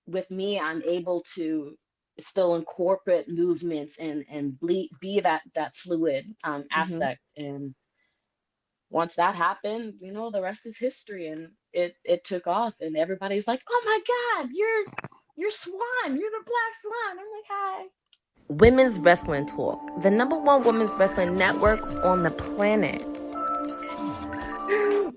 with me, I'm able to still incorporate movements and be that fluid Hmm. aspect. And once that happened, the rest is history. And it took off, and everybody's like, "Oh my God, you're Swan, you're the Black Swan." I'm like, "Hi." Women's Wrestling Talk, the number one women's wrestling network on the planet.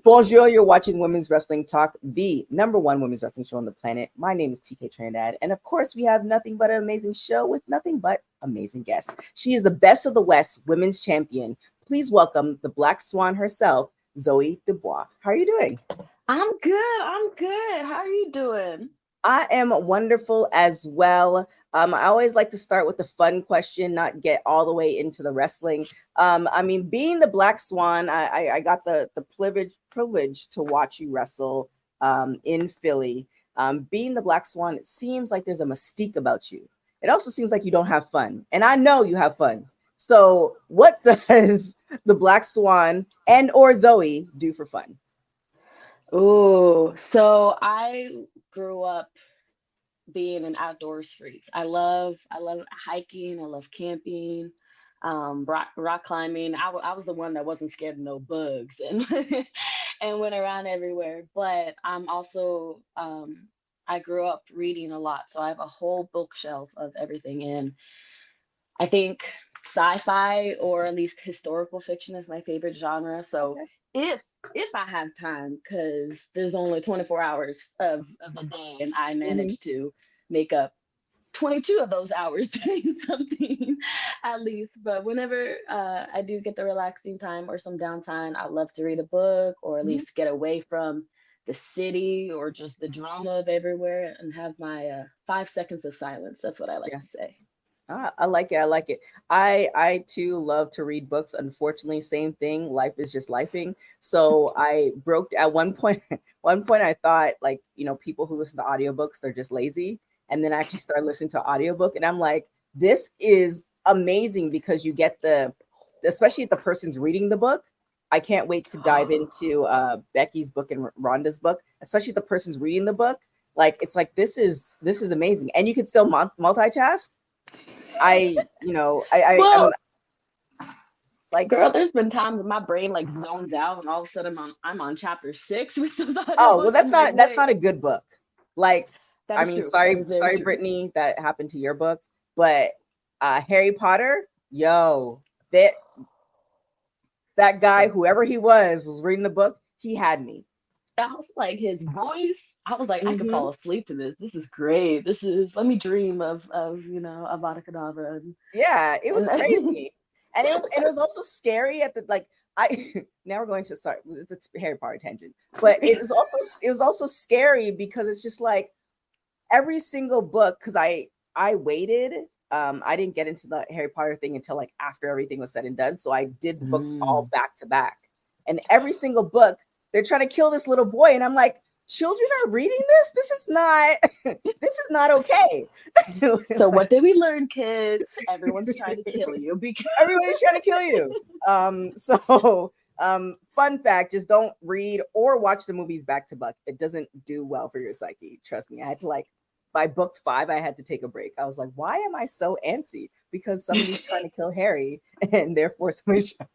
Bonjour, you're watching Women's Wrestling Talk, the number one women's wrestling show on the planet. My name is TK Trinidad, and of course, we have nothing but an amazing show with nothing but amazing guests. She is the best of the West women's champion. Please welcome the Black Swan herself, Zoe Dubois. How are you doing? I'm good. I'm good. How are you doing? I am wonderful as well. I always like to start with the fun question, not get all the way into the wrestling. I mean, being the Black Swan, I got the privilege to watch you wrestle in Philly. Being the Black Swan, it seems like there's a mystique about you. It also seems like you don't have fun, and I know you have fun. So, what does the Black Swan and or Zoe do for fun? Oh, so I grew up being an outdoors freak. I love hiking. I love camping, rock climbing. I was the one that wasn't scared of no bugs and and went around everywhere. But I'm also I grew up reading a lot, so I have a whole bookshelf of everything. And I think sci-fi or at least historical fiction is my favorite genre. So Okay. if if I have time, because there's only 24 hours of the day, and I Hmm. manage to make up 22 of those hours doing something at least. But whenever I do get the relaxing time or some downtime, I love to read a book or at Hmm. least get away from the city or just the drama of everywhere and have my 5 seconds of silence. That's what I like Yeah. to say. Ah, I like it. I like it. I too love to read books. Unfortunately, same thing. Life is just lifing. So I broke at one point. One point, I thought like people who listen to audiobooks they're just lazy, and then I actually started listening to audiobook, and I'm like, this is amazing because you get especially if the person's reading the book. I can't wait to dive into Becky's book and Rhonda's book, especially if the person's reading the book. Like it's like this is amazing, and you can still multitask. I'm Well, like, girl, there's been times when my brain like zones out and all of a sudden I'm on chapter six with those oh, well, audiobooks. I'm like, that's wait, not a good book. Like, that I is mean, true. That is very sorry, true. Brittany, that happened to your book, but Harry Potter, yo, that guy, whoever he was reading the book. He had me. I was like his voice. I was like, I could Hmm. fall asleep to this. This is great. This is let me dream of Avada Kedavra Yeah, it was and crazy, and it was also scary at the like. I now we're going to sorry, it's a Harry Potter tangent, but it was also scary because it's just like every single book because I waited. I didn't get into the Harry Potter thing until like after everything was said and done. So I did the books all Mm. back to back, and every single book they're trying to kill this little boy, and I'm like, children are reading this. This is not. This is not okay. So Like, what did we learn, kids? Everyone's trying to kill you because everybody's trying to kill you. Fun fact: just don't read or watch the movies back to back. It doesn't do well for your psyche. Trust me. I had to like by book five, I had to take a break. I was like, why am I so antsy? Because somebody's trying to kill Harry, and therefore somebody's trying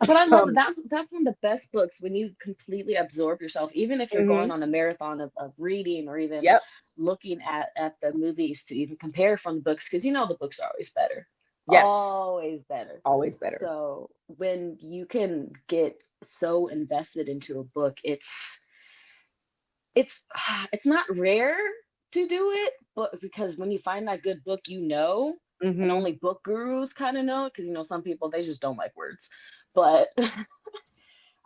But I to love it. That's one of the best books when you completely absorb yourself, even if you're going mhm. on a marathon of reading or even Yep. looking at the movies to even compare from the books, because the books are always better. Yes. Always better. Always better. So when you can get so invested into a book, it's it's not rare to do it, but because when you find that good book, and Hmm. only book gurus kind of know, because some people they just don't like words. But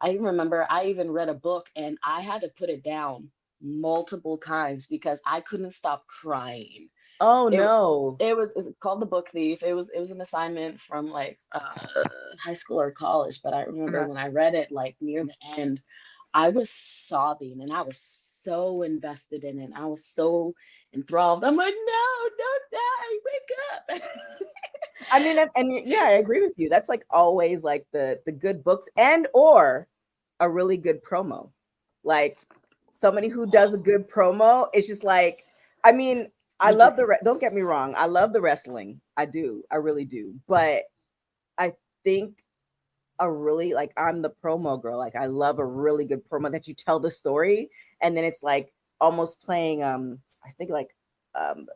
I remember I even read a book and I had to put it down multiple times because I couldn't stop crying. Oh It no. it was it's called The Book Thief. It was an assignment from like high school or college, but I remember Uh-huh. when I read it like near the end, I was sobbing and I was so invested in it. I was so enthralled. I'm like, no, don't die, wake up. I mean, yeah, I agree with you. That's like always like the good books and or a really good promo. Like somebody who does a good promo, it's just like, I mean, I You love just don't get me wrong, I love the wrestling. I do. I really do. But I think a really like I'm the promo girl. Like I love a really good promo that you tell the story and then it's like almost playing I think like um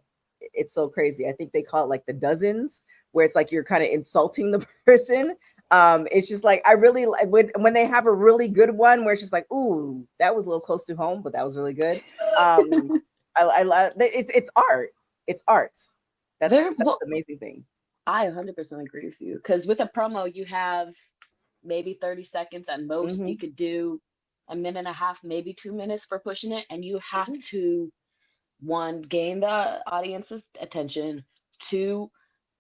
it's so crazy. I think they call it like the dozens where it's like you're kind of insulting the person. It's just like I really like when they have a really good one where it's just like, ooh, that was a little close to home, but that was really good. Um I love it's art. It's art. very That's well. the amazing thing. I 100% agree with you because with a promo, you have maybe 30 seconds at most. Mm-hmm. You could do a minute and a half, maybe 2 minutes for pushing it, and you have Mm-hmm. to one, gain the audience's attention, two,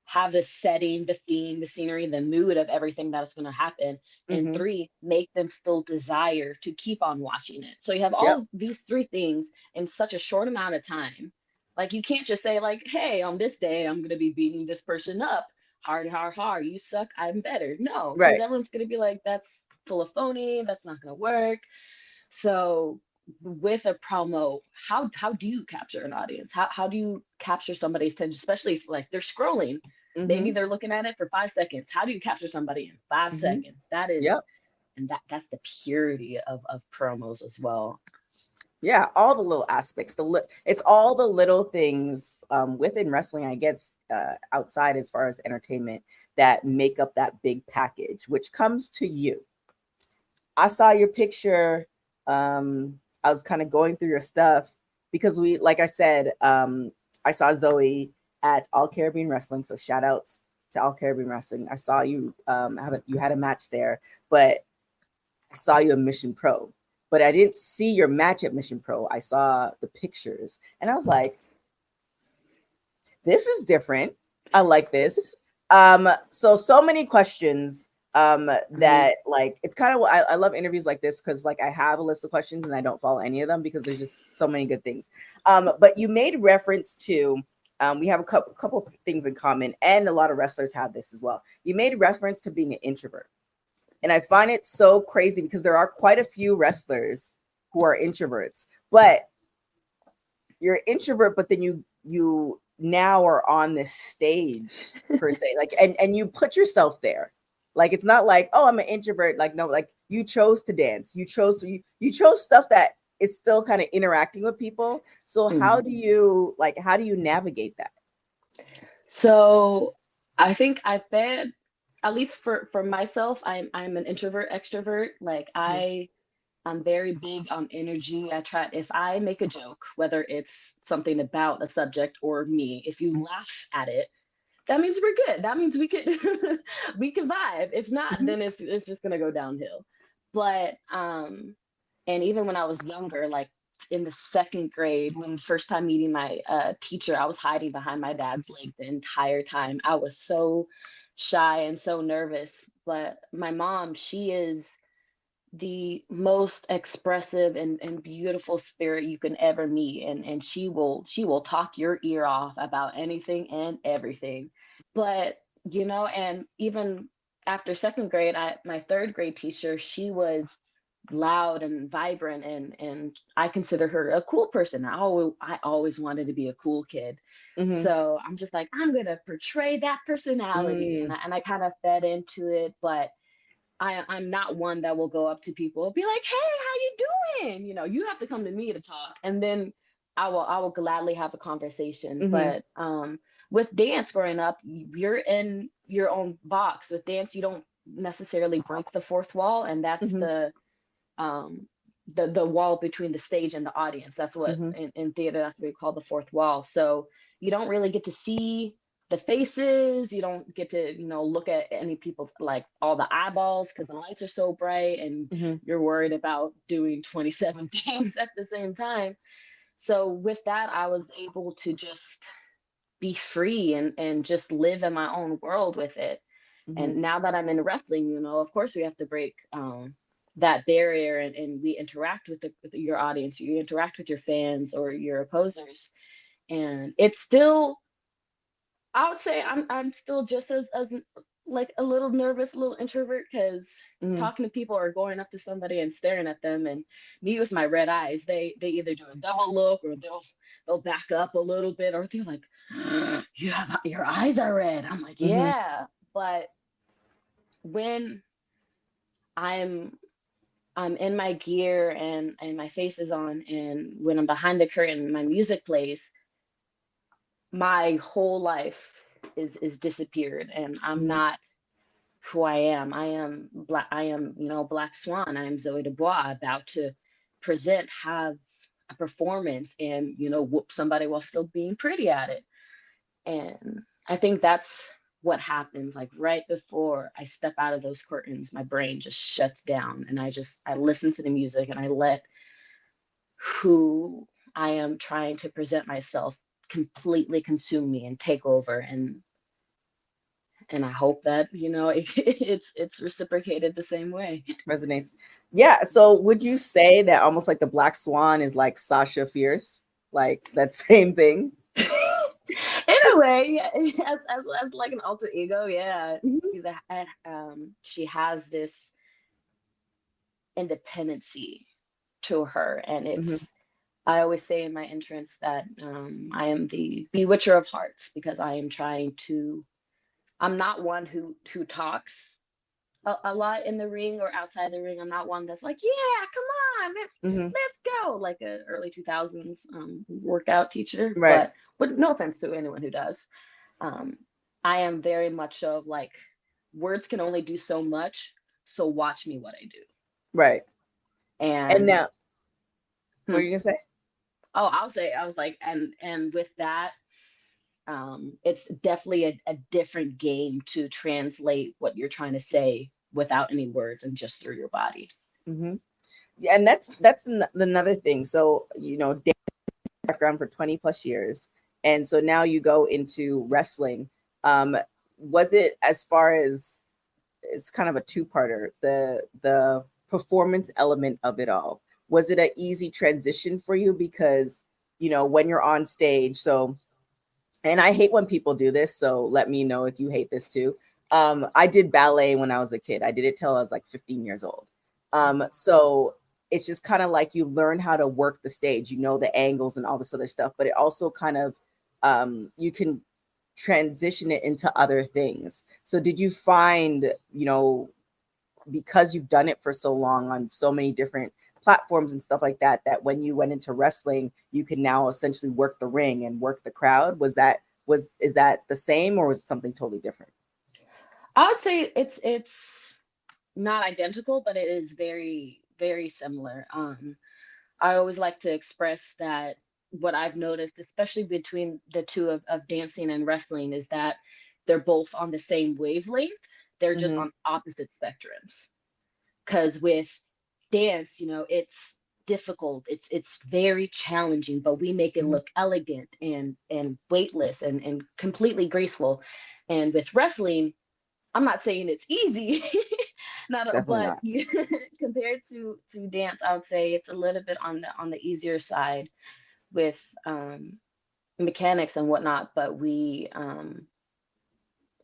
have the setting, the theme, the scenery, the mood of everything that is going to happen. And Mm-hmm. three, make them still desire to keep on watching it. So you have Yep. all these three things in such a short amount of time. Like you can't just say like, "Hey, on this day I'm going to be beating this person up. Hard, hard, hard. You suck. I'm better." No, because Right. everyone's going to be like, "That's full of phony. That's not going to work." So with a promo, how do you capture an audience? How do you capture somebody's attention, especially if like they're scrolling? Maybe Mm-hmm. they're looking at it for 5 seconds. How do you capture somebody in five Mm-hmm. seconds? That is, Yep. and that's the purity of promos as well. Yeah, all the little aspects. It's all the little things within wrestling, I guess, outside as far as entertainment that make up that big package, which comes to you. I saw your picture. I was kind of going through your stuff because like I said, I saw Zoe at All Caribbean Wrestling. So shout outs to All Caribbean Wrestling. I saw you you had a match there, but I saw you at Mission Pro, but I didn't see your match at Mission Pro. I saw the pictures and I was like, this is different. I like this. So many questions Mhm. that like it's kind of I love interviews like this because like I have a list of questions and I don't follow any of them because there's just so many good things. But you made reference to we have a couple of things in common, and a lot of wrestlers have this as well. You made reference to being an introvert. And I find it so crazy because there are quite a few wrestlers who are introverts, but you're an introvert, but then you now are on this stage per se. Like and you put yourself there. Like it's not like, oh, I'm an introvert. Like, no, like you chose to dance. You chose stuff that is still kind of interacting with people. So Mhm. how do you navigate that? So I think I've been, at least for myself, I'm an introvert extrovert. Like Mhm. I'm very big on energy. I try, if I make a joke, whether it's something about a subject or me, if you laugh at it, that means we're good. That means we could we can vibe. If not, Mhm. then it's just gonna go downhill. But and even when I was younger, like in the second grade, when first time meeting my teacher, I was hiding behind my dad's leg the entire time. I was so shy and so nervous. But my mom, she is the most expressive and beautiful spirit you can ever meet, and she will talk your ear off about anything and everything. But and even after second grade, my third grade teacher, she was loud and vibrant, and I consider her a cool person. I always wanted to be a cool kid. Mhm. So I'm just like, I'm gonna portray that personality, and Mm. I kind of fed into it. But I'm not one that will go up to people and be like, "Hey, how you doing?" You have to come to me to talk, and then I will gladly have a conversation. Mhm. But with dance growing up, you're in your own box. With dance, you don't necessarily break the fourth wall, and that's Mhm. um the wall between the stage and the audience. That's what Mhm. in theater, that's what we call the fourth wall. So you don't really get to see the faces. You don't get to look at any people's, like, all the eyeballs, because the lights are so bright and Mhm. you're worried about doing 27 things at the same time. So with that, I was able to just be free and just live in my own world with it. And Mhm. now that I'm in wrestling, of course we have to break that barrier, and we interact with your audience, you interact with your fans or your opposers. And it's still, I would say I'm still just as like a little nervous, a little introvert, because Mm-hmm. talking to people or going up to somebody and staring at them, and me with my red eyes, they either do a double look, or they'll back up a little bit, or they're like, you have your eyes are red. I'm like, Mm-hmm. yeah. But when I'm I'm in my gear, and my face is on, and when I'm behind the curtain, my music plays, my whole life is disappeared, and I'm Mm-hmm. not who I am. I am black. I am, Black Swan. I am Zoe Dubois, about to have a performance, and whoop somebody while still being pretty at it. And I think that's what happens. Like right before I step out of those curtains, my brain just shuts down, and I listen to the music, and I let who I am trying to present myself completely consume me and take over. And I hope that it's reciprocated the same way. Resonates. Yeah. So would you say that almost like the Black Swan is like Sasha Fierce, like that same thing? In a way, yeah, as like an alter ego, yeah. Mm-hmm. She has this independency to her, and Mm-hmm. it's. I always say in my entrance that I am the bewitcher of hearts, because I am trying to. I'm not one who talks a lot in the ring or outside the ring. I'm not one that's like, yeah, come on, Mm-hmm. let's go, like a early 2000s workout teacher. Right. But no offense to anyone who does. Um, I am very much so of like, words can only do so much, so watch me what I do. Right. And And now, what hmm, are you gonna say? I'll say, I was like, and with that, it's definitely a different game to translate what you're trying to say without any words and just through your body. Mm-hmm. Yeah, and that's another thing. So dance background for 20 plus years, and so now you go into wrestling. Was it, as far as, it's kind of a two-parter, the performance element of it all, was it an easy transition for you? Because when you're on stage, so, and I hate when people do this, so let me know if you hate this too. I did ballet when I was a kid. I did it till I was like 15 years old. So it's just kind of like you learn how to work the stage, the angles and all this other stuff, but it also kind of, you can transition it into other things. So did you find, because you've done it for so long on so many different platforms and stuff like that, that when you went into wrestling, you can now essentially work the ring and work the crowd? Is that the same, or was it something totally different? I would say it's not identical, but it is very, very similar. I always like to express that what I've noticed, especially between the two of dancing and wrestling, is that they're both on the same wavelength. They're just Mm-hmm. on opposite spectrums. Because with dance, it's difficult. It's very challenging, but we make it Mm-hmm. look elegant and weightless and completely graceful. And with wrestling, I'm not saying it's easy, Definitely but not. compared to dance, I would say it's a little bit on the easier side with mechanics and whatnot. But we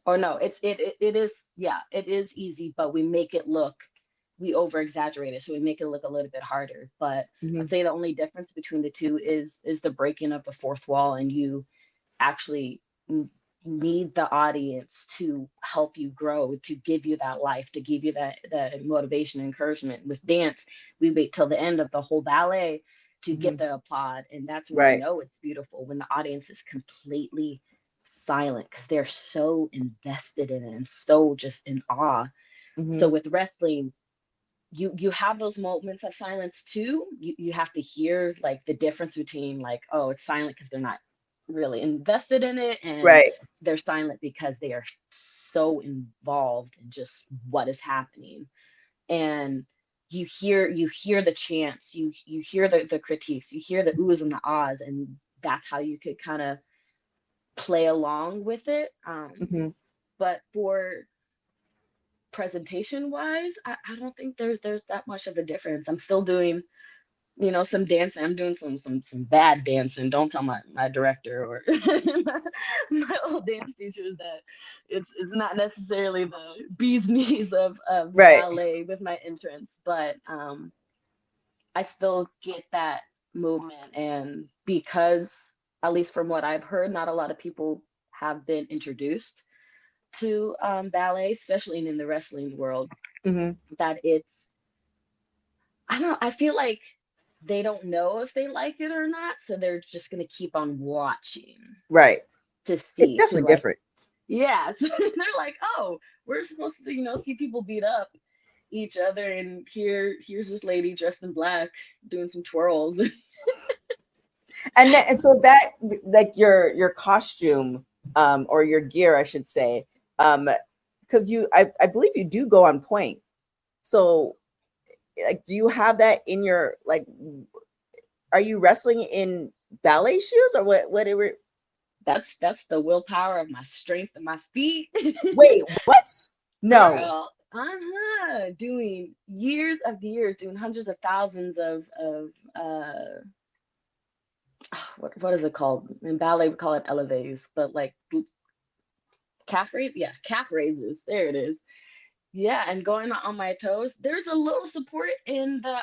or no, it is, yeah, it is easy, but we over exaggerate it, so we make it look a little bit harder. But Mm-hmm. I'd say the only difference between the two is the breaking of the fourth wall, and you actually need the audience to help you grow, to give you that life, to give you that motivation and encouragement. With dance, we wait till the end of the whole ballet to Mm-hmm. get the applaud, and that's when you Right. know it's beautiful, when the audience is completely silent, because they're so invested in it and so just in awe. Mm-hmm. So with wrestling, you have those moments of silence too. You have to hear like the difference between, like, oh, it's silent because they're not really invested in it, and Right. they're silent because they are so involved in just what is happening. And you hear the chants, you hear the critiques, you hear the oohs and the ahs, and that's how you could kind of play along with it. Mm-hmm. But for presentation wise, I don't think there's that much of a difference. I'm still doing some dancing. I'm doing some bad dancing. Don't tell my director or my old dance teachers that it's not necessarily the bee's knees of Right. ballet with my entrance, but I still get that movement. And because, at least from what I've heard, not a lot of people have been introduced to ballet, especially in the wrestling world, Hmm. that it's, I don't know, I feel like they don't know if they like it or not, so they're just gonna keep on watching Right. to It's see, to definitely like, different. yeah, they're like, oh, we're supposed to, see people beat up each other, and here's this lady dressed in black doing some twirls. And so that, like, your costume, or your gear, I should say, um because I believe you do go on point. So, like, do you have that in your, like, are you wrestling in ballet shoes, or whatever? That's the willpower of my strength and my feet. Wait, what? No. Girl, doing years of years, doing hundreds of thousands of what is it called? In ballet we call it eleves, but like calf raise, yeah, calf raises. There it is. Yeah, and going on my toes. There's a little support in the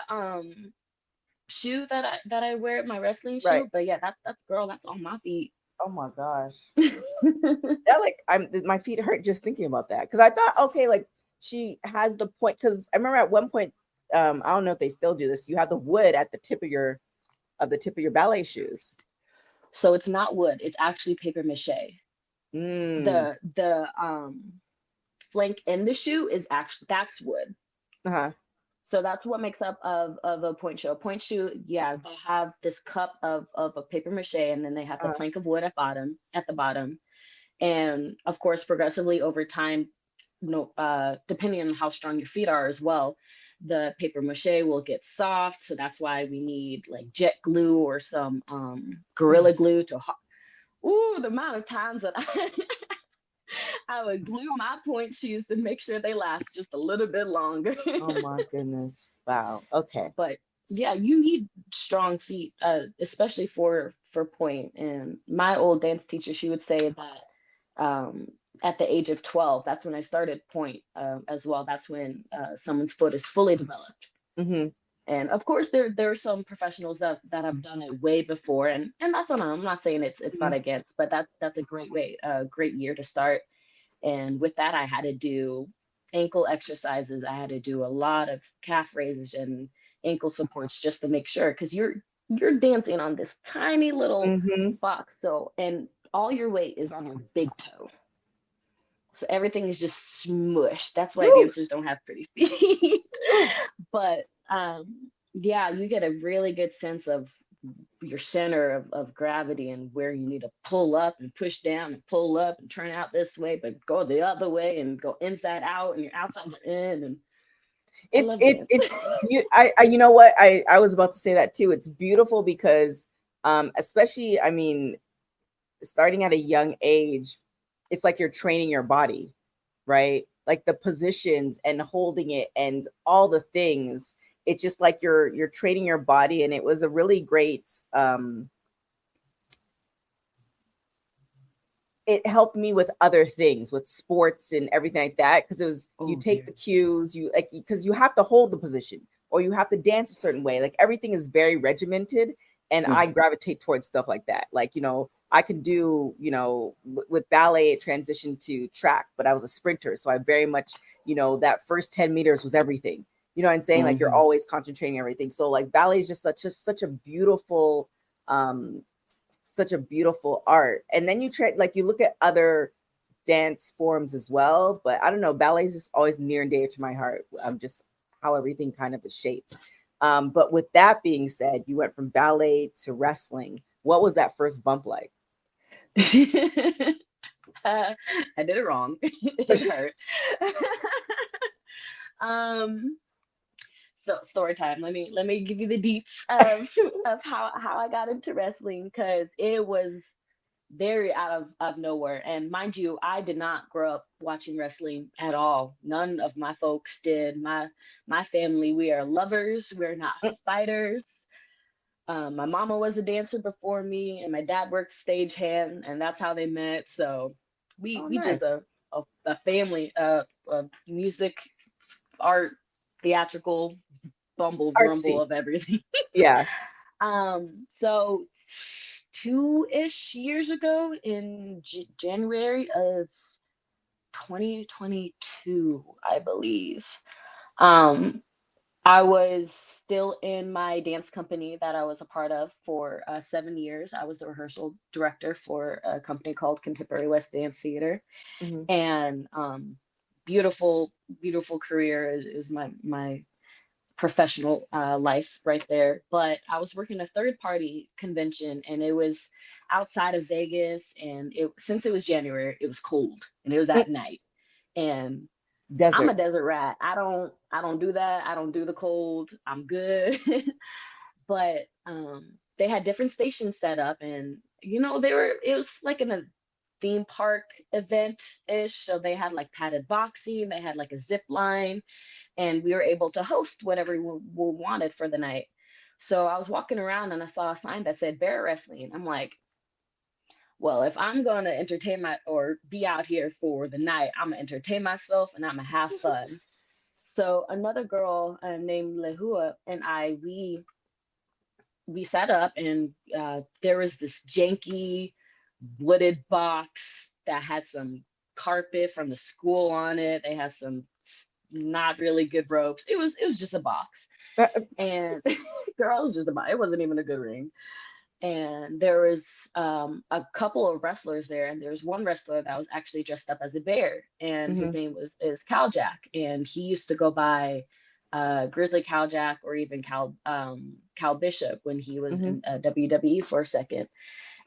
shoe that I wear, my wrestling Right. shoe, but yeah, that's girl, that's on my feet. Oh my gosh. That, like, my feet hurt just thinking about that, because I thought, okay, like, she has the point, because I remember at one point, I don't know if they still do this. You have the wood at the tip of your ballet shoes. So it's not wood, it's actually paper mache. Mm. The flank in the shoe is actually, that's wood. Uh-huh. So that's what makes up of a point shoe. A point shoe, yeah, they have this cup of a paper mache, and then they have the Uh-huh. plank of wood at the bottom. And of course, progressively over time, no, depending on how strong your feet are as well, the paper mache will get soft. So that's why we need like jet glue or some gorilla glue to. Ooh, the amount of times that I would glue my point shoes to make sure they last just a little bit longer. Oh my goodness. Wow. Okay. But yeah, you need strong feet, especially for point. And my old dance teacher, she would say that at the age of 12, that's when I started point as well. That's when someone's foot is fully developed. Mm-hmm. And of course, there are some professionals that have done it way before, and that's what I'm not saying it's Mm-hmm. not against, but that's a great way, a great year to start. And with that, I had to do ankle exercises. I had to do a lot of calf raises and ankle supports just to make sure, because you're dancing on this tiny little Mm-hmm. box. So, and all your weight is on your big toe. So everything is just smushed. That's why Woo, dancers don't have pretty feet. woo. But yeah, you get a really good sense of your center of gravity and where you need to pull up and push down and pull up and turn out this way, but go the other way and go inside out and your outsides are in. And I It's love it dance. it's you I you know what, I was about to say that too. It's beautiful because, especially, I mean, starting at a young age, it's like you're training your body, right? Like the positions and holding it and all the things. It's just like you're training your body, and it was a really great, it helped me with other things, with sports and everything like that, because it was, you Oh, take dear. the cues, you, like, because you have to hold the position, or you have to dance a certain way. Like, everything is very regimented, and I Mhm. gravitate towards stuff like that. Like, I can do, with ballet it transitioned to track, but I was a sprinter, so I very much, that first 10 meters was everything. You know what I'm saying? Like, you're Mhm. always concentrating everything. So, like, ballet is just such a beautiful, um art. And then you try, like, you look at other dance forms as well, but I don't know, ballet is just always near and dear to my heart. Just how everything kind of is shaped. But with that being said, you went from ballet to wrestling. What was that first bump like? uh, I did it wrong. It hurt. um, so story time. Let me give you the deets of how I got into wrestling, because it was very out of nowhere. And mind you, I did not grow up watching wrestling at all. None of my folks did. My family, we are lovers. We're not fighters. My mama was a dancer before me, and my dad worked stagehand, and that's how they met. So Oh, we just nice. a family music, art, theatrical, bumble grumble Artsy. of everything. Yeah. So 2-ish years ago in January of 2022, I believe. Um, I was still in my dance company that I was a part of for 7 years. I was the rehearsal director for a company called Contemporary West Dance Theater, Hmm. and beautiful, beautiful career is my professional life right there. But I was working a third party convention, and it was outside of Vegas, and it since it was January, it was cold, and it was at night, and I'm a Desert. desert rat. I don't do that. I don't do the cold. I'm good. But they had different stations set up, and it was like in a theme park event ish. So they had like padded boxing, they had like a zip line, and we were able to host whatever we wanted for the night. So I was walking around and I saw a sign that said bear wrestling. I'm like, well, if I'm gonna entertain my or be out here for the night, I'm gonna entertain myself and I'm gonna have fun. So another girl named Lehua and I, we sat up, and there was this janky wooded box that had some carpet from the school on it. They had some not really good ropes. It was just a box, and girl, it was just a box. It wasn't even a good ring. And there was a couple of wrestlers there, and there was one wrestler that was actually dressed up as a bear, and his Hmm. name is Cal Jack, and he used to go by Grizzly Cal Jack, or even Cal Bishop when he was Hmm. in WWE for a second.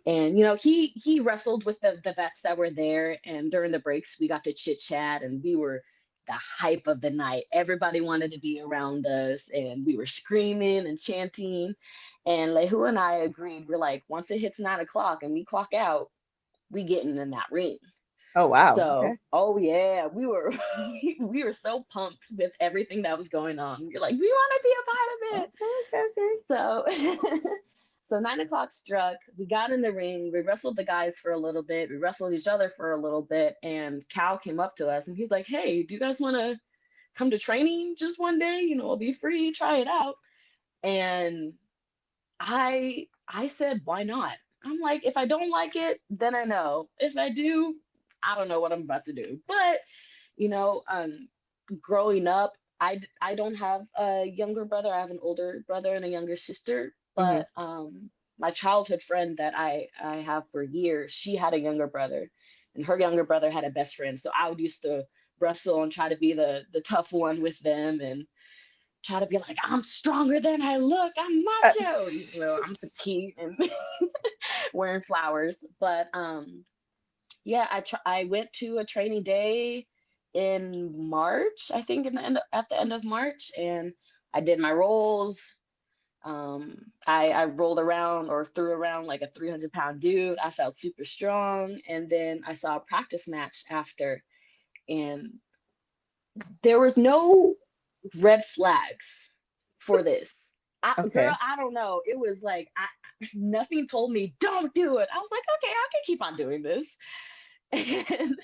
And he wrestled with the vets that were there, and during the breaks we got to chit chat, and we were the hype of the night. Everybody wanted to be around us, and we were screaming and chanting. And Lehu and I agreed, we're like, once it hits 9 o'clock and we clock out, we getting in that ring. Oh, wow. So, Okay. oh yeah, we were we were so pumped with everything that was going on. We're like, we want to be a part of it. Okay. Okay. Okay. So, so 9 o'clock struck. We got in the ring. We wrestled the guys for a little bit. We wrestled each other for a little bit. And Cal came up to us and he's like, "Hey, do you guys want to come to training just one day? It'll be free. Try it out." And I said, "Why not?" I'm like, if I don't like it, then I know. If I do, I don't know what I'm about to do. But you know, um, growing up, I don't have a younger brother. I have an older brother and a younger sister. Hmm. But my childhood friend that I have for years, she had a younger brother, and her younger brother had a best friend. So I would used to wrestle and try to be the tough one with them, and try to be like, I'm stronger than I look. I'm Uh, macho, even though I'm petite and wearing flowers. But yeah, I went to a training day in March, I think, at the end of March, and I did my rolls. I rolled around or threw around like a 300-pound dude. I felt super strong, and then I saw a practice match after, and there was no red flags for this. Girl, okay. I don't know. It was like nothing told me don't do it. I was like, okay, I can keep on doing this. And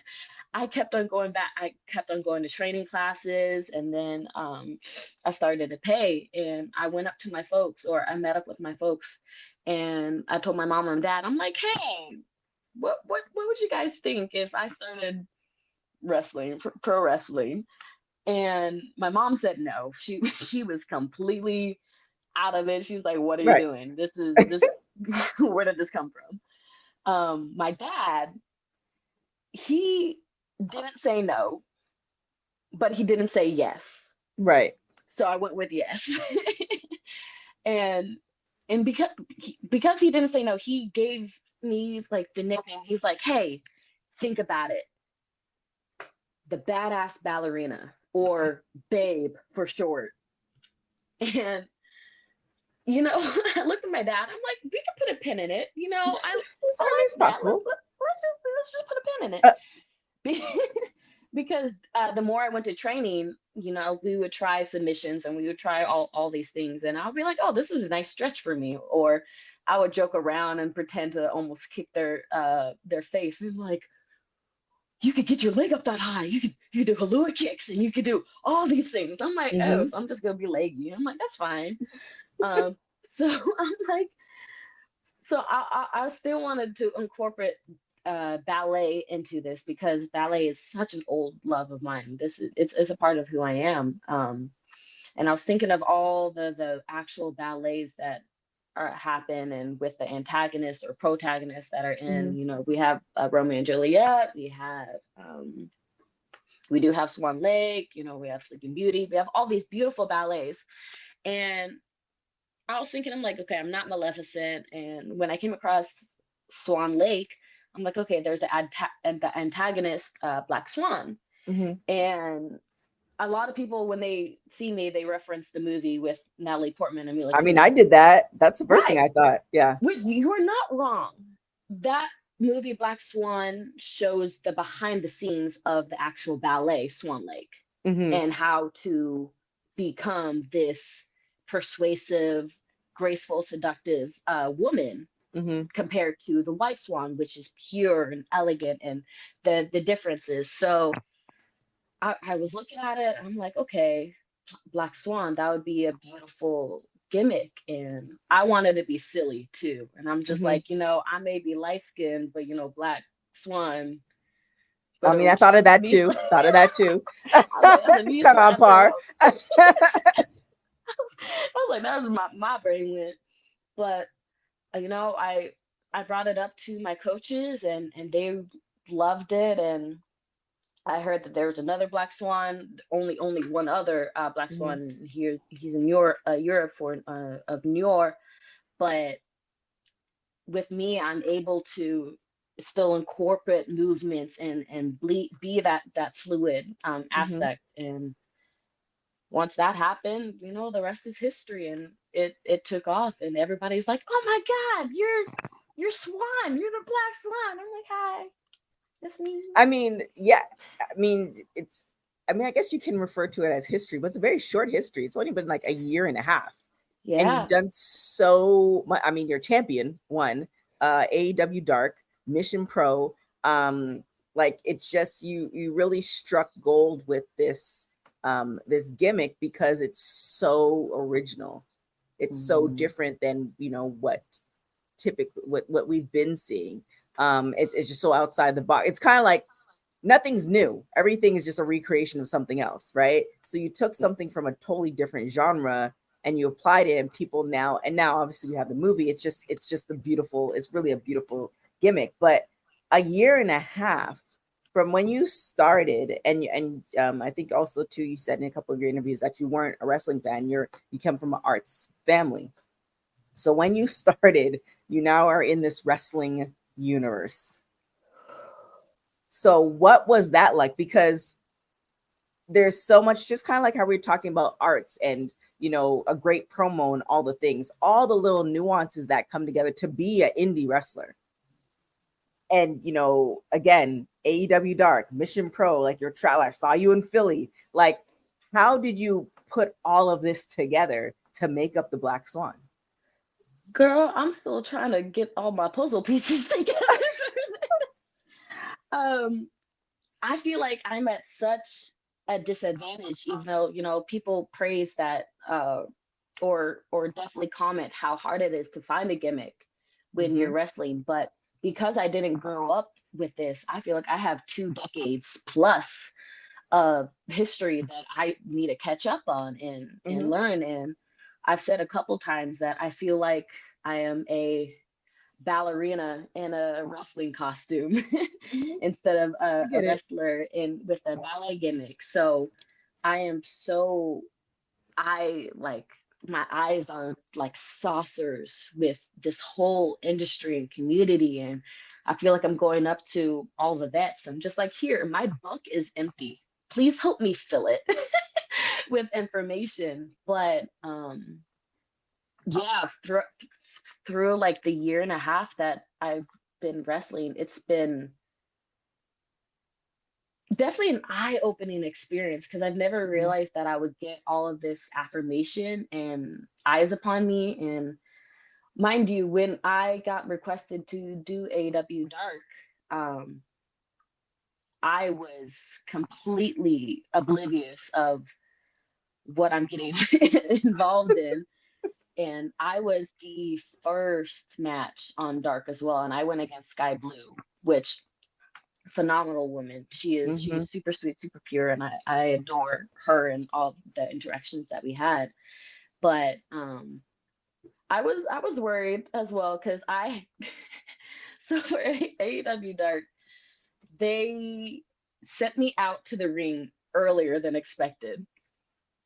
I kept on going back. I kept on going to training classes, and then I started to pay. And I went up to my folks, or I met up with my folks, and I told my mom and dad, I'm like, hey, what would you guys think if I started wrestling, pro wrestling? And my mom said no. She was completely out of it. She was like, "What are you Right. doing? This is this. Where did this come from?" My dad, he didn't say no, but he didn't say yes. Right. So I went with yes. and and because he didn't say no, he gave me like the nickname. He's like, "Hey, think about it, the badass ballerina, or Babe for short." And I looked at my dad. I'm like, we can put a pin in it. I I mean, it's like that. possible. Let's just put a pin in Uh, it. because the more I went to training, we would try submissions and we would try all these things, and I'll be like, oh, this is a nice stretch for me, or I would joke around and pretend to almost kick their face, and I'm like, you could get your leg up that high, you could do halua kicks, and you could do all these things. I'm like, oh, Hmm. so I'm just gonna be leggy. I'm like, that's fine. Um, so I'm like, so I still wanted to incorporate ballet into this because ballet is such an old love of mine. It's a part of who I am. And I was thinking of all the actual ballets that are happen, and with the antagonists or protagonists that are in. Hmm. We have Romeo and Juliet. We do have Swan Lake. We have Sleeping Beauty. We have all these beautiful ballets, and I was thinking, I'm like, okay, I'm not Maleficent. And when I came across Swan Lake, I'm like, okay, there's the antagonist, Black Swan. Hmm. And a lot of people, when they see me, they reference the movie with Natalie Portman and Mila I mean, I Kunis. did that. That's the first thing Right. I thought. Yeah. Which you are not wrong. That movie, Black Swan, shows the behind the scenes of the actual ballet, Swan Lake, Hmm. and how to become this persuasive, graceful, seductive woman Hmm. compared to the white swan, which is pure and elegant, and the differences. So I was looking at it. I'm like, okay, Black Swan, that would be a beautiful gimmick. And I wanted to be silly too. And I'm just Hmm. like, I may be light skinned, but Black Swan for I the mean, I thought of that me. too. Thought of that too. I was like, that's a It's me kind of on forever. par. I was like, that was my brain went. But I brought it up to my coaches, and they loved it. And I heard that there was another Black Swan, only one other Black Hmm. Swan here. He's in Europe for of New York. But with me, I'm able to still incorporate movements and be that fluid Hmm. aspect. And once that happened, the rest is history, and it took off, and everybody's like, "Oh my God, you're Swan, you're the Black Swan." I'm like, "Hi, it's me." I mean, yeah. I mean, it's. I mean, I guess you can refer to it as history, but it's a very short history. It's only been like a year and a half, and you've Yeah. done so much. I mean, you're champion one, AEW Dark, Mission Pro. Like it's just you really struck gold with this gimmick because it's so original. It's so Mhm. different than what typically what we've been seeing. It's just so outside the box. It's kind of like nothing's new. Everything is just a recreation of something else, right? So you took something from a totally different genre and you applied it, and people now obviously we have the movie. It's just the beautiful. It's really a beautiful gimmick. But a year and a half from when you started, and I think also too, you said in a couple of your interviews that you weren't a wrestling fan. You come from an arts family. So when you started, you now are in this wrestling universe. So what was that like? Because there's so much, just kind of like how we were talking about arts and a great promo and all the things, all the little nuances that come together to be an indie wrestler. And again, AEW Dark, Mission Pro, like your trial, I saw you in Philly. Like, how did you put all of this together to make up the Black Swan? Girl, I'm still trying to get all my puzzle pieces together. um, I feel like I'm at such a disadvantage, even though, people praise that, or definitely comment how hard it is to find a gimmick when Mm-hmm. you're wrestling. But because I didn't grow up with this, I feel like I have 2 decades plus of history that I need to catch up on and Mm-hmm. learn. And I've said a couple times that I feel like I am a ballerina in a wrestling costume Mm-hmm. instead of I a get it. wrestler in with a ballet gimmick. So I am so I like my eyes are like saucers with this whole industry and community, and I feel like I'm going up to all the vets. I'm just like, here, my book is empty. Please help me fill it with information. But yeah, through like the year and a half that I've been wrestling, definitely an eye-opening experience because I've never Mhm. realized that I would get all of this affirmation and eyes upon me. And mind you, when I got requested to do AW Dark, um, I was completely oblivious of what I'm getting involved in. And I was the first match on Dark as well. And I went against Sky Blue, which phenomenal woman. She Mhm. is super sweet, super pure, and I adore her and all the interactions that we had. But I was worried as well because I so for AEW Dark, they sent me out to the ring earlier than expected.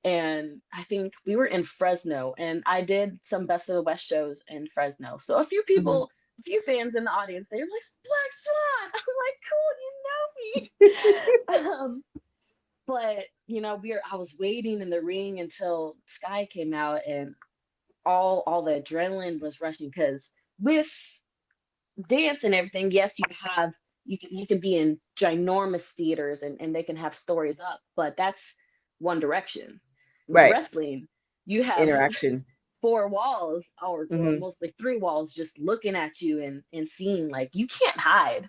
And I think we were in Fresno, and I did some Best of the West shows in Fresno. So a few Mhm. people, a few fans in the audience, they were like, Black Swan. I'm like, cool, you know me. But I was waiting in the ring until Sky came out, and all the adrenaline was rushing because with dance and everything, yes, you can be in ginormous theaters and they can have stories up, but that's one direction. With Right. wrestling, you have Interaction. four walls or Mhm. mostly three walls just looking at you and seeing, like, you can't hide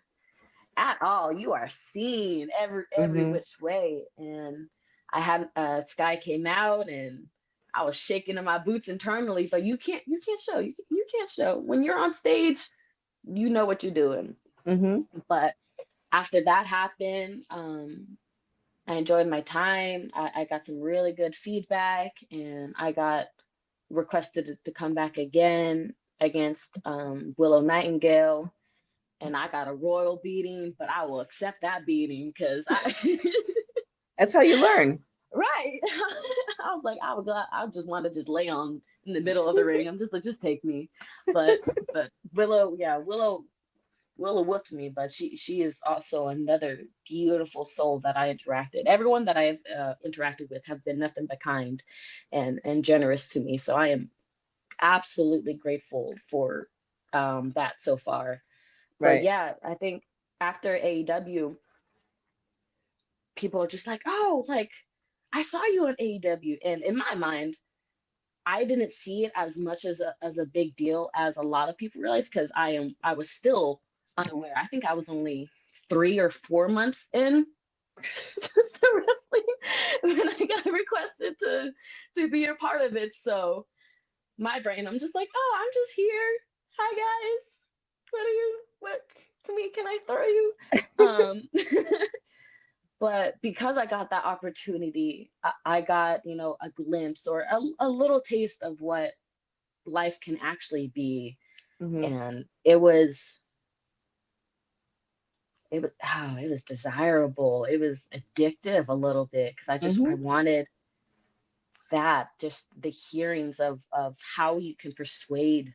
at all. You are seen every Mhm. which way. And I had Sky came out and I was shaking in my boots internally, but you can't show. You can't show. When you're on stage, you know what you're doing. Mhm. But after that happened, I enjoyed my time. I got some really good feedback, and I got requested to come back again against Willow Nightingale, and I got a royal beating, but I will accept that beating because I That's how you learn. right. I was like, I just want to just lay on in the middle of the ring. I'm just like, just take me. But Willow, yeah, Willow whooped me, but she is also another beautiful soul that I interacted. Everyone that I've interacted with have been nothing but kind and generous to me. So I am absolutely grateful for that so far. But Right. yeah, I think after AEW, people are just like, oh, like I saw you on AEW, and in my mind, I didn't see it as much as a big deal as a lot of people realize because I was still unaware. I think I was only 3 or 4 months in to wrestling when I got requested to be a part of it. So my brain, I'm just like, oh, I'm just here. Hi guys, what can I throw you? Um, but because I got that opportunity, I got a glimpse or a little taste of what life can actually be. Mhm. And it was desirable. It was addictive a little bit because I Mhm. wanted that, just the hearings of how you can persuade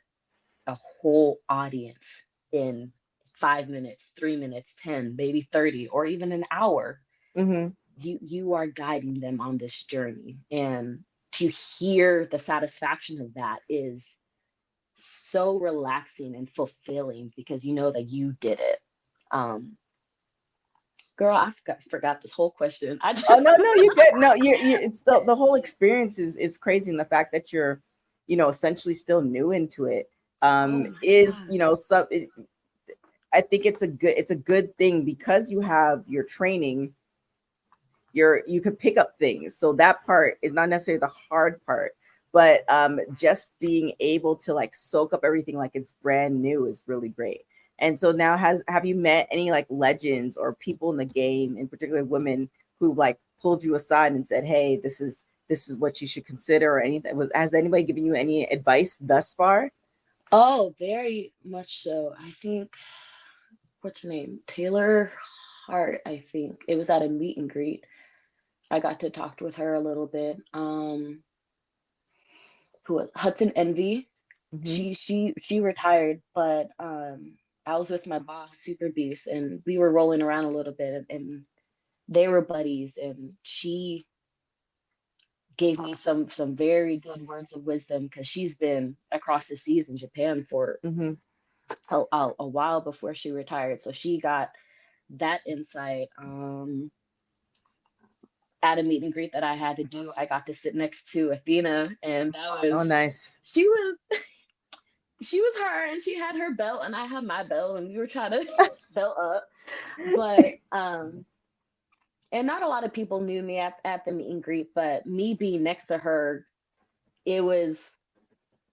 a whole audience in 5 minutes, 3 minutes, 10, maybe 30, or even an hour. Mhm. You are guiding them on this journey, and to hear the satisfaction of that is so relaxing and fulfilling because you know that you did it. um Girl, I forgot this whole question. I just Oh no, no, you get no. You. It's the whole experience is crazy, and the fact that you're, essentially still new into it, oh my is god. some. I think it's a good thing because you have your training. You could pick up things, so that part is not necessarily the hard part, but just being able to like soak up everything like it's brand new is really great. And so now, have you met any like legends or people in the game, in particular women, who like pulled you aside and said, hey, this is what you should consider, or anything? Has anybody given you any advice thus far? Oh, very much so. I think, what's her name, Taylor Hart. I think it was at a meet and greet. I got to talk with her a little bit. Who was Hudson Envy? Mm-hmm. She retired, but I was with my boss, Super Beast, and we were rolling around a little bit, and they were buddies, and she gave me some very good words of wisdom because she's been across the seas in Japan for Mm-hmm. a while before she retired. So she got that insight. at a meet and greet that I had to do, I got to sit next to Athena, and that Oh, was nice. she was she was her, and she had her belt, and I had my belt, and we were trying to belt up. But and not a lot of people knew me at the meet and greet, but me being next to her, it was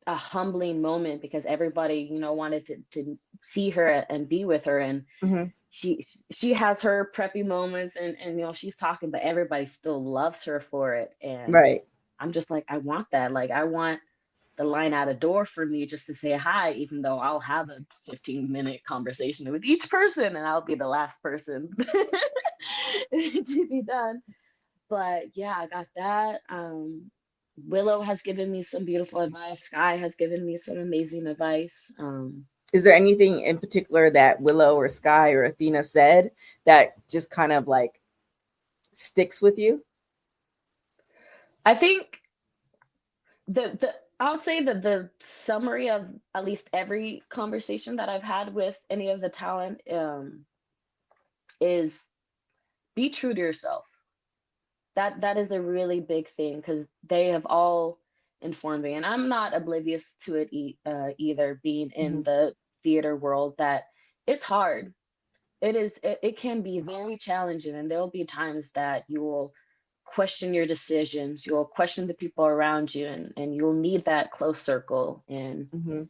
a humbling moment because everybody, wanted to see her and be with her. And Hmm. she she has her preppy moments, and she's talking, but everybody still loves her for it. And Right. I'm just like, I want that. Like, I want the line out a door for me just to say hi, even though I'll have a 15-minute conversation with each person and I'll be the last person to be done. But yeah, I got that. Willow has given me some beautiful advice. Sky has given me some amazing advice. Is there anything in particular that Willow or Sky or Athena said that just kind of like sticks with you? I think the I would say that the summary of at least every conversation that I've had with any of the talent, is be true to yourself. That is a really big thing because they have all informed me, and I'm not oblivious to it either. Being in Hmm. the theater world, that it's hard. It can be very challenging, and there'll be times that you will question your decisions, you'll question the people around you, and you'll need that close circle, and Hmm.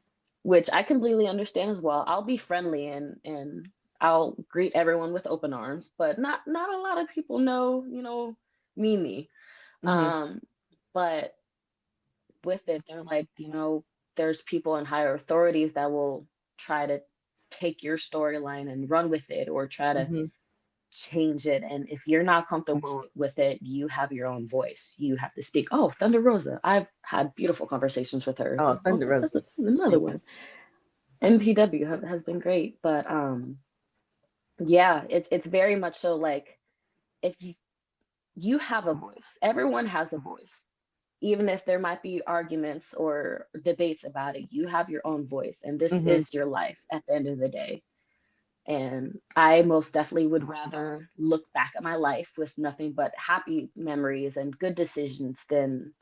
which I completely understand as well. I'll be friendly, and I'll greet everyone with open arms, but not a lot of people know, me. Hmm. Um, but with it, they're like, there's people in higher authorities that will try to take your storyline and run with it, or try to Hmm. change it. And if you're not comfortable with it, you have your own voice. You have to speak. Oh, Thunder Rosa. I've had beautiful conversations with her. Oh, Oh, Thunder that's Roses. another one. She's MPW has been great. But yeah, it's very much so like, if you have a voice, everyone has a voice. Even if there might be arguments or debates about it, you have your own voice, and this hmm is your life at the end of the day. And I most definitely would rather look back at my life with nothing but happy memories and good decisions than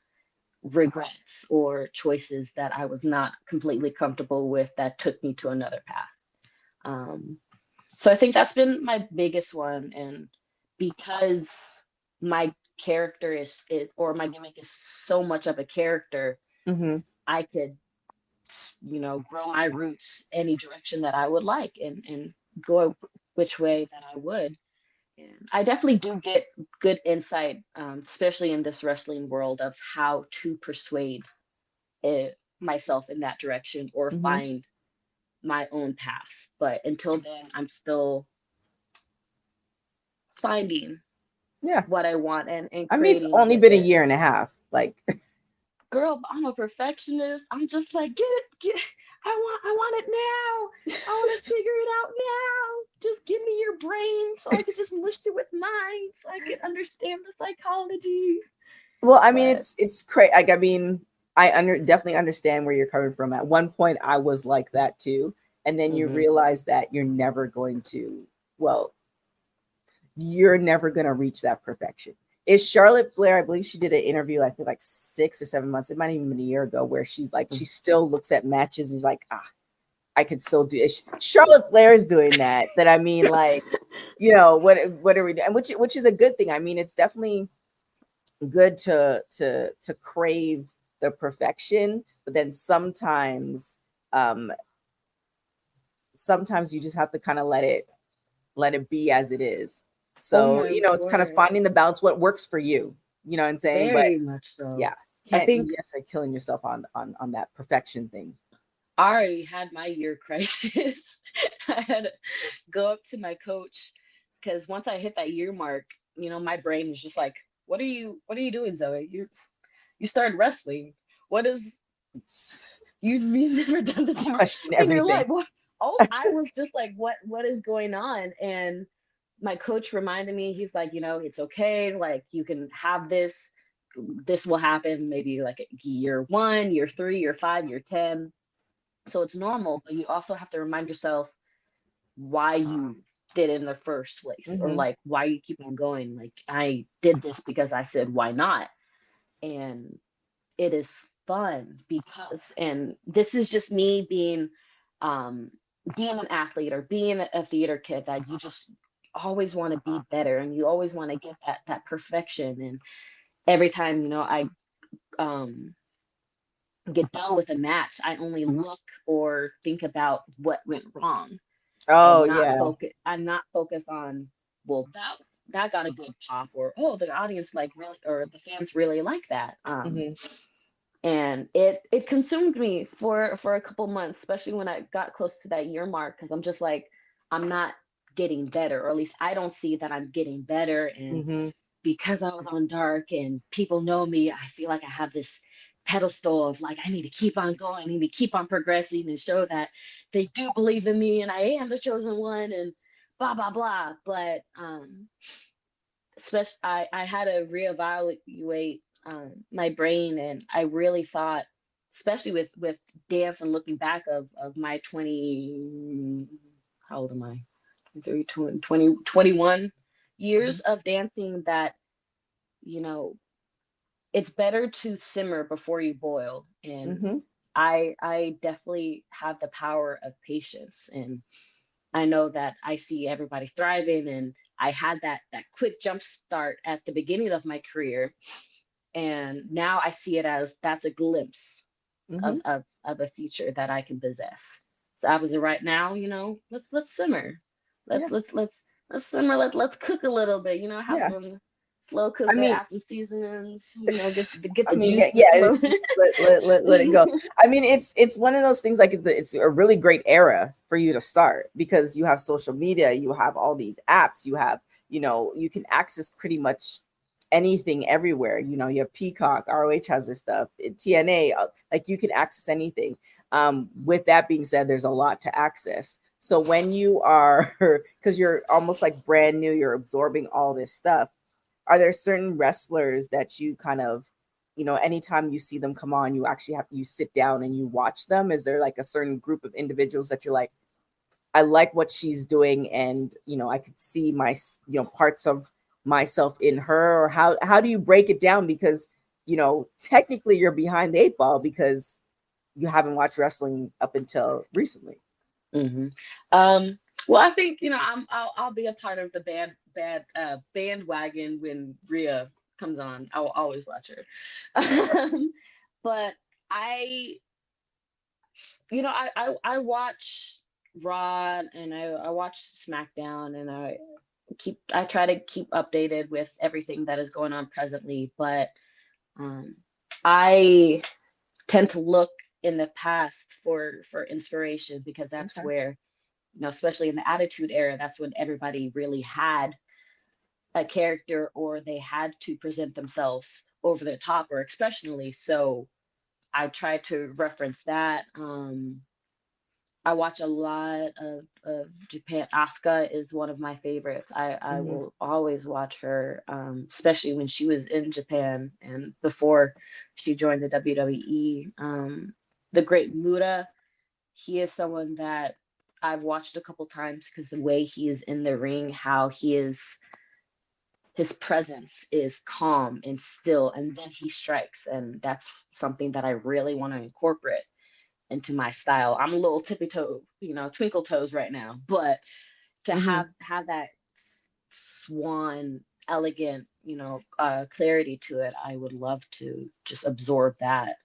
regrets or choices that I was not completely comfortable with that took me to another path. Um, so I think that's been my biggest one. And because my character or my gimmick is so much of a character, hmm I could, grow my roots any direction that I would like, and go which way that I would. And I definitely do get good insight, especially in this wrestling world, of how to persuade myself in that direction or hmm find my own path. But until then, I'm still finding Yeah. what I want, and I mean, it's creating only with been a it. year and a half. Like, Girl, I'm a perfectionist. I'm just like, get. I want it now. I want to figure it out now. Just give me your brain so I could just mush it with mine, so I could understand the psychology. well, I mean, But it's crazy. Like, I mean, definitely understand where you're coming from. At one point, I was like that too, and then you mhm, realize that you're never going to. Well, you're never going to reach that perfection. Is Charlotte Flair? I believe she did an interview, I think like 6 or 7 months. It might even been a year ago, where she's like, she still looks at matches and is like, I could still do it. Charlotte Flair is doing that. That I mean, like, what are we doing? And which is a good thing. I mean, it's definitely good to crave the perfection, but then um sometimes you just have to kind of let it be as it is. oh So, my it's kind of word, finding the balance, what works for you. You know what I'm saying? But very much so. yeah, I can't think you say killing yourself on that perfection thing. I already had my year crisis. I had to go up to my coach because once I hit that year mark, my brain was just like, what are you doing, Zoe? You started wrestling. What is It's you've never done this question in your everything. life? What? Oh, I was just like, what is going on? And my coach reminded me, he's like, it's okay. Like, you can have this. This will happen maybe like year 1, year 3, year 5, year 10. So it's normal, but you also have to remind yourself why you did in the first place, or Mm-hmm. like why you keep on going. Like I did this because I said why not, and it is fun because, and this is just me um being an athlete or being a theater kid, that you just always want to be better, and you always want to get that perfection. And every time, I um get done with a match, I only look or think about what went wrong, Oh and yeah. I'm not focused on, well, that got a good pop, or oh, the audience like really, or the fans really like that. Mm-hmm. And it consumed me for a couple months, especially when I got close to that year mark, because I'm just like, I'm not getting better, or at least I don't see that I'm getting better. And Mm-hmm. because I was on dark and people know me, I feel like I have this pedestal of like, I need to keep on going, I need to keep on progressing and show that they do believe in me and I am the chosen one, and blah blah blah. But especially, I had to reevaluate my brain, and I really thought, especially with dance, and looking back of my 20, how old am I, 23, 20, 21 years of dancing, that you know it's better to simmer before you boil. And Mm-hmm. I definitely have the power of patience, and I know that I see everybody thriving, and I had that quick jump start at the beginning of my career, and now I see it as that's a glimpse Mm-hmm. of a future that I can possess. So I was right now, let's simmer, Yeah. let's simmer, let's cook a little bit, have Yeah. some slow I cook it, mean, add some seasonings, get I the mean, yeah, juices yeah, it's flowing. just let it go. I mean, it's one of those things, like it's a really great era for you to start, because you have social media, you have all these apps, you have, you can access pretty much anything everywhere. You have Peacock, ROH has their stuff, TNA, like you can access anything. With that being said, there's a lot to access. So when you are, because you're almost like brand new, you're absorbing all this stuff, are there certain wrestlers that you kind of, anytime you see them come on, you actually you sit down and you watch them? Is there like a certain group of individuals that you're like, I like what she's doing, and I could see my, parts of myself in her? Or how do you break it down? Because technically you're behind the eight ball, because you haven't watched wrestling up until recently. Hmm. Well, I think, I'll be a part of the bandwagon when Rhea comes on. I'll always watch her. But I, I watch Raw, and I watch SmackDown, and I try to keep updated with everything that is going on presently. But um, I tend to look in the past for inspiration, because that's Okay. where, especially in the Attitude Era, that's when everybody really had a character, or they had to present themselves over the top or expressionally. So I try to reference that. I watch a lot of Japan. Asuka is one of my favorites. I Hmm. will always watch her, especially when she was in Japan and before she joined the WWE. The Great Muta, he is someone that I've watched a couple times, because the way he is in the ring, how his presence is calm and still, and then he strikes, and that's something that I really want to incorporate into my style. I'm a little tippy toe, twinkle toes right now, but to Hmm. have that swan elegant, clarity to it, I would love to just absorb that.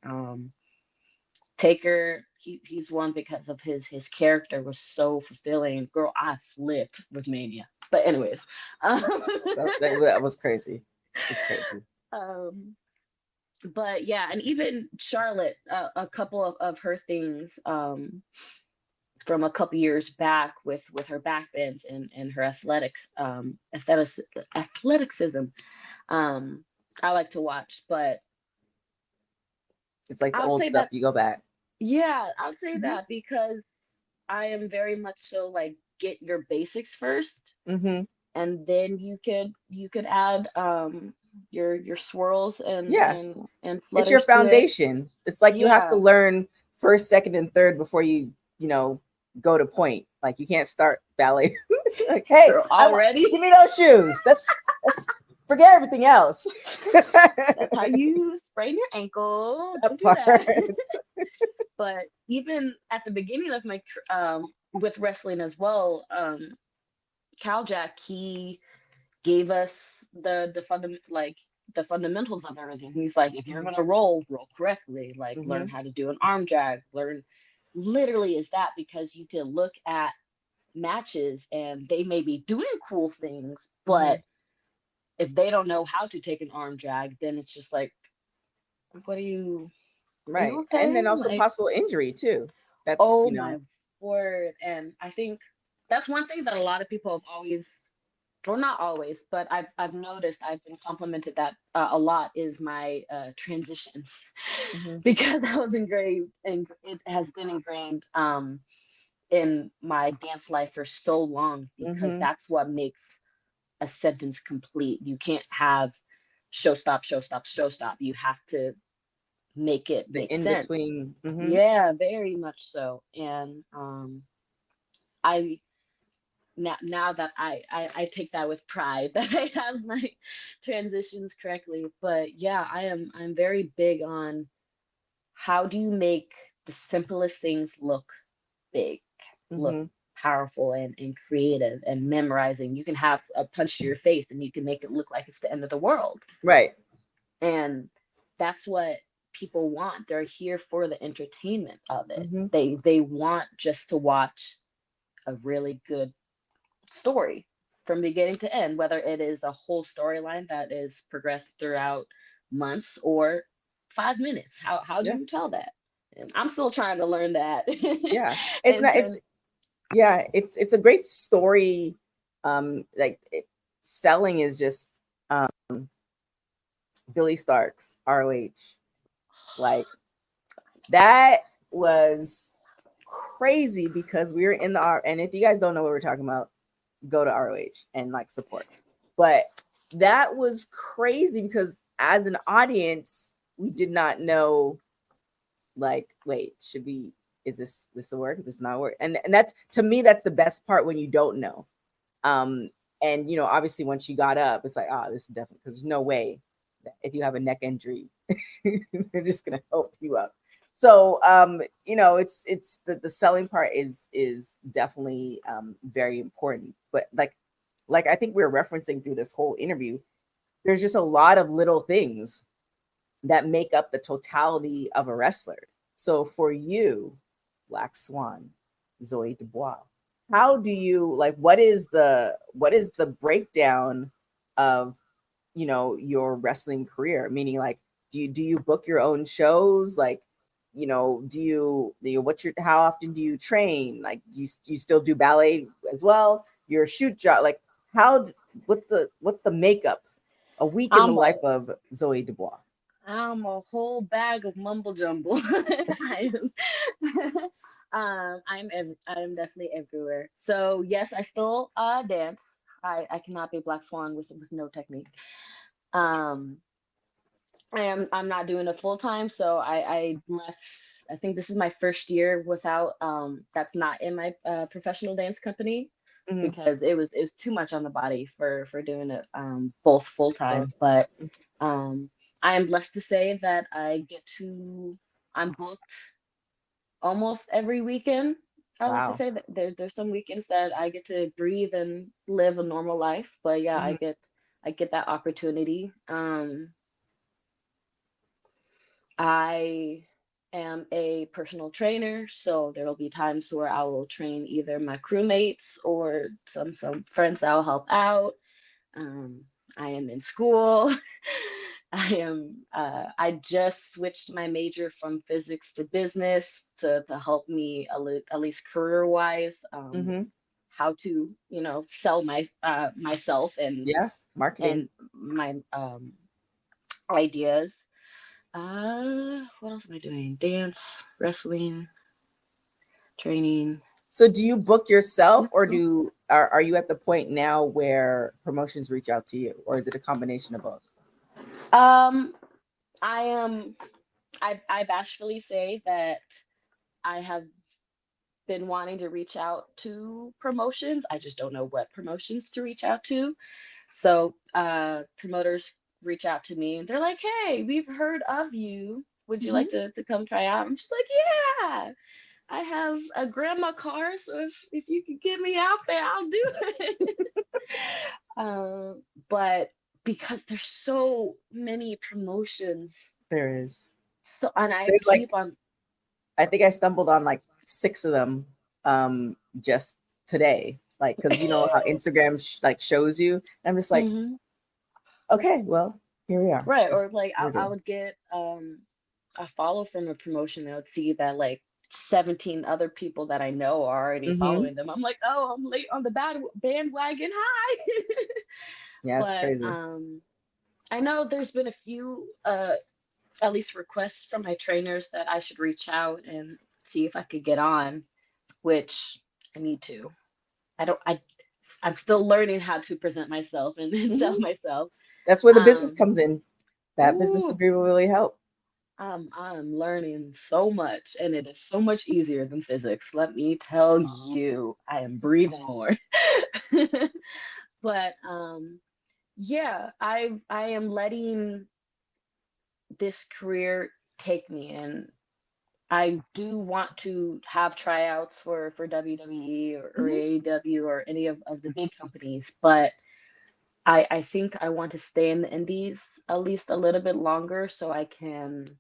Taker, he's one because of his character was so fulfilling. Girl, I flipped with Mania. But anyways, um, That was crazy. It's crazy. um, but yeah, and even Charlotte, a couple of her things, from a couple years back with her backbends and her athleticism. Um, I like to watch, but It's like the I would old say stuff. that, You go back. yeah, I would say Hmm. that because I am very much so like, get your basics first, Hmm. and then you could add your swirls Yeah. and It's your flutters to it. foundation. It's like you have to Yeah. learn first, second, and third before you, go to point. Like you can't start ballet. Like, hey, Girl, I want, already? give me those shoes. That's forget everything else. That's how you sprain your ankle. That Don't do part. that. But even at the beginning of my with wrestling as well, Cal Jack, he gave us the fundamentals of everything. He's like, if you're gonna roll correctly, like learn Mm-hmm. how to do an arm drag, learn literally is that because you can look at matches and they may be doing cool things, Mm-hmm. but if they don't know how to take an arm drag, then it's just like, what are you Right. And okay? then also Like, possible injury too. That's, oh my word. And I think that's one thing that a lot of people have always, or not always, but I've noticed I've been complimented that a lot is my transitions mhm, because that was engraved and it has been ingrained in my dance life for so long because mhm, that's what makes a sentence complete. You can't have show stop, show stop, show stop. You have to make it the make in sense. between. Mhm, Yeah, very much so. And I now that I take that with pride that I have my transitions correctly. But yeah, I'm very big on how do you make the simplest things look big, look mhm. powerful and creative and memorizing. You can have a punch to your face and you can make it look like it's the end of the world. Right. And that's what people want. They're here for the entertainment of it. Mhm, They want just to watch a really good story from beginning to end, whether it is a whole storyline that is progressed throughout months or 5 minutes. How do yeah. you tell that? And I'm still trying to learn that Yeah. It's and not it's turn. yeah, it's a great story. Like selling is just um Billy Starks, ROH. Like that was crazy because we were in the R, and if you guys don't know what we're talking about, go to ROH and like support. But that was crazy because as an audience, we did not know, like, wait, should we, is this a work? Is this not work? And that's, to me, that's the best part when you don't know. Um, and obviously when she got up, it's like, this is definitely, because there's no way that if you have a neck injury, they're just gonna help you up. So it's the selling part is definitely very important. But like I think we're referencing through this whole interview, there's just a lot of little things that make up the totality of a wrestler. So for you, Black Swan, Zoe Dubois, how do you, like, what is the breakdown of your wrestling career? Meaning, like, do you book your own shows? Like, what's your, how often do you train? Like, do you still do ballet as well? Your shoot job, like, how, what's the makeup, a week in the I'm a life of Zoe Dubois? I'm a whole bag of mumble jumble. I am I'm definitely everywhere. So yes, I still dance. I cannot be Black Swan with no technique. Um I'm not doing it full time, so I left. I think this is my first year without that's not in my professional dance company Mhm. because it was too much on the body for doing it both full Oh, time. But um I am blessed to say that I'm booked almost every weekend. I like to wow. say that there's some weekends that I get to breathe and live a normal life, but yeah, Mhm. I get that opportunity. I am a personal trainer, so there will be times where I will train either my crewmates or some friends that will help out. Um, I am in school. I just switched my major from physics to business to help me at least career wise, Mhm. how to, sell myself Yeah, marketing. and my ideas. What else am I doing? Dance, wrestling, training. So do you book yourself, or Mhm. are you at the point now where promotions reach out to you, or is it a combination of both? Um, I am. I bashfully say that I have been wanting to reach out to promotions. I just don't know what promotions to reach out to. So promoters reach out to me and they're like, "Hey, we've heard of you. Would you Mhm. like to come try out?" I'm just like, "Yeah, I have a grandma car, so if you could get me out there, I'll do it." But because there's so many promotions, There is. so and I There's keep like, on. I think I stumbled on like 6 of them just today. Like, because you know how Instagram like shows you. And I'm just like, Mhm. okay, well, here we are. Right, This or is like what we're I doing. would get a follow from a promotion and I would see that like 17 other people that I know are already Hmm. following them. I'm like, oh, I'm late on the bandwagon. Hi. Yeah, it's But crazy. I know there's been a few at least requests from my trainers that I should reach out and see if I could get on, which I need to. I don't I'm still learning how to present myself and sell Hmm. myself. That's where the business Um, comes in. That business ooh, degree will really help. I'm learning so much, and it is so much easier than physics. Let me tell you, I am breathing more. But yeah, I am letting this career take me, and I do want to have tryouts for WWE or Hmm. AEW or any of the big companies, but I think I want to stay in the indies at least a little bit longer so I can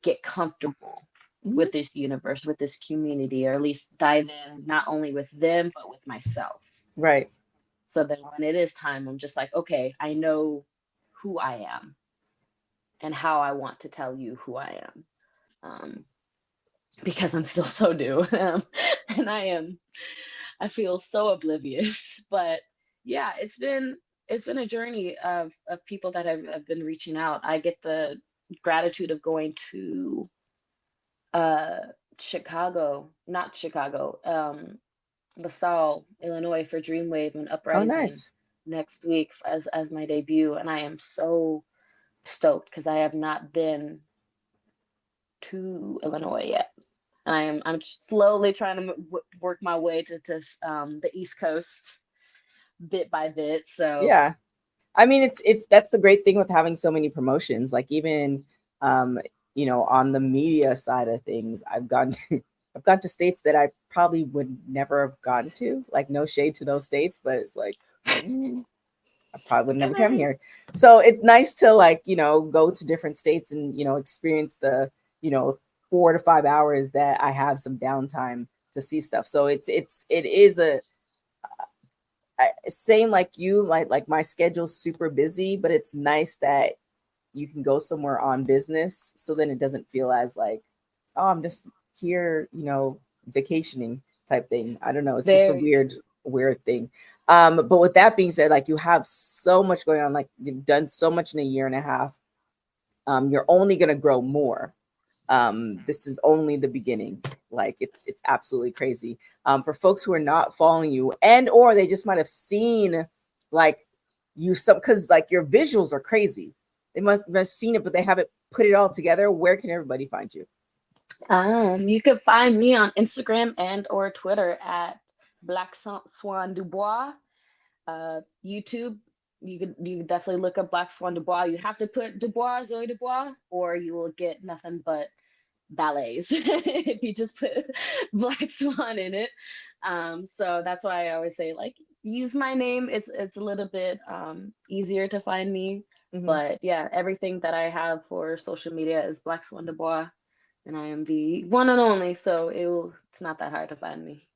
get comfortable Hmm. with this universe, with this community, or at least dive in not only with them, but with myself. Right. So that when it is time, I'm just like, okay, I know who I am and how I want to tell you who I am. Um, because I'm still so new. And I feel so oblivious. But yeah, it's been a journey of people that have been reaching out. I get the gratitude of going to uh Chicago, not Chicago, LaSalle, Illinois for Dreamwave and Oh, Uprising nice. next week as my debut, and I am so stoked because I have not been to Illinois yet. I'm slowly trying to work my way to the East Coast bit by bit. So Yeah. I mean, it's that's the great thing with having so many promotions. Like even, um, on the media side of things, I've gone to I've gone to states that I probably would never have gone to. Like no shade to those states, but it's like, I probably would never come here. So it's nice to like, go to different states and, experience the, you know, 4 to 5 hours that I have some downtime to see stuff. So it is a same like you, like my schedule's super busy, but it's nice that you can go somewhere on business. So then it doesn't feel as like, oh, I'm just here, vacationing type thing. I don't know. It's just a very weird thing. But with that being said, like you have so much going on, like you've done so much in a year and a half. You're only gonna grow more. This is only the beginning. Like it's absolutely crazy. For folks who are not following you and or they just might have seen like you some because like your visuals are crazy. They must have seen it, but they haven't put it all together. Where can everybody find you? You can find me on Instagram and or Twitter at Swan Dubois. YouTube, you could definitely look up Black Swan Dubois. You have to put Dubois, Zoe Dubois, or you will get nothing but ballets if you just put Black Swan in it. So that's why I always say like use my name. It's a little bit easier to find me. Mhm. But yeah, everything that I have for social media is Black Swan Dubois, and I am the one and only. So it's not that hard to find me.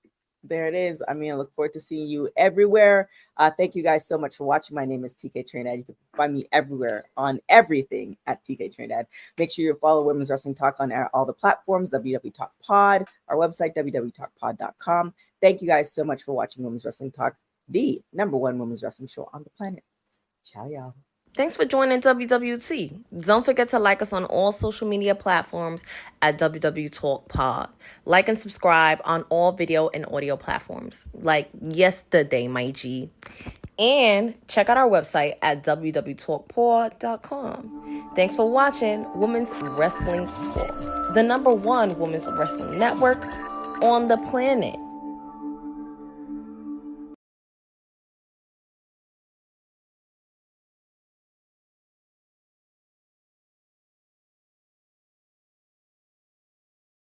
There it is. I mean, I look forward to seeing you everywhere. Thank you guys so much for watching. My name is TK Trinidad. You can find me everywhere on everything at TK Trinidad. Make sure you follow Women's Wrestling Talk on all the platforms, WW Talk Pod, our website, www.talkpod.com. Thank you guys so much for watching Women's Wrestling Talk, the number one women's wrestling show on the planet. Ciao, y'all. Thanks for joining WWT. Don't forget to like us on all social media platforms at WW Talk Pod. Like and subscribe on all video and audio platforms, like yesterday, my G. And check out our website at www.talkpod.com. Thanks for watching Women's Wrestling Talk, the number one women's wrestling network on the planet.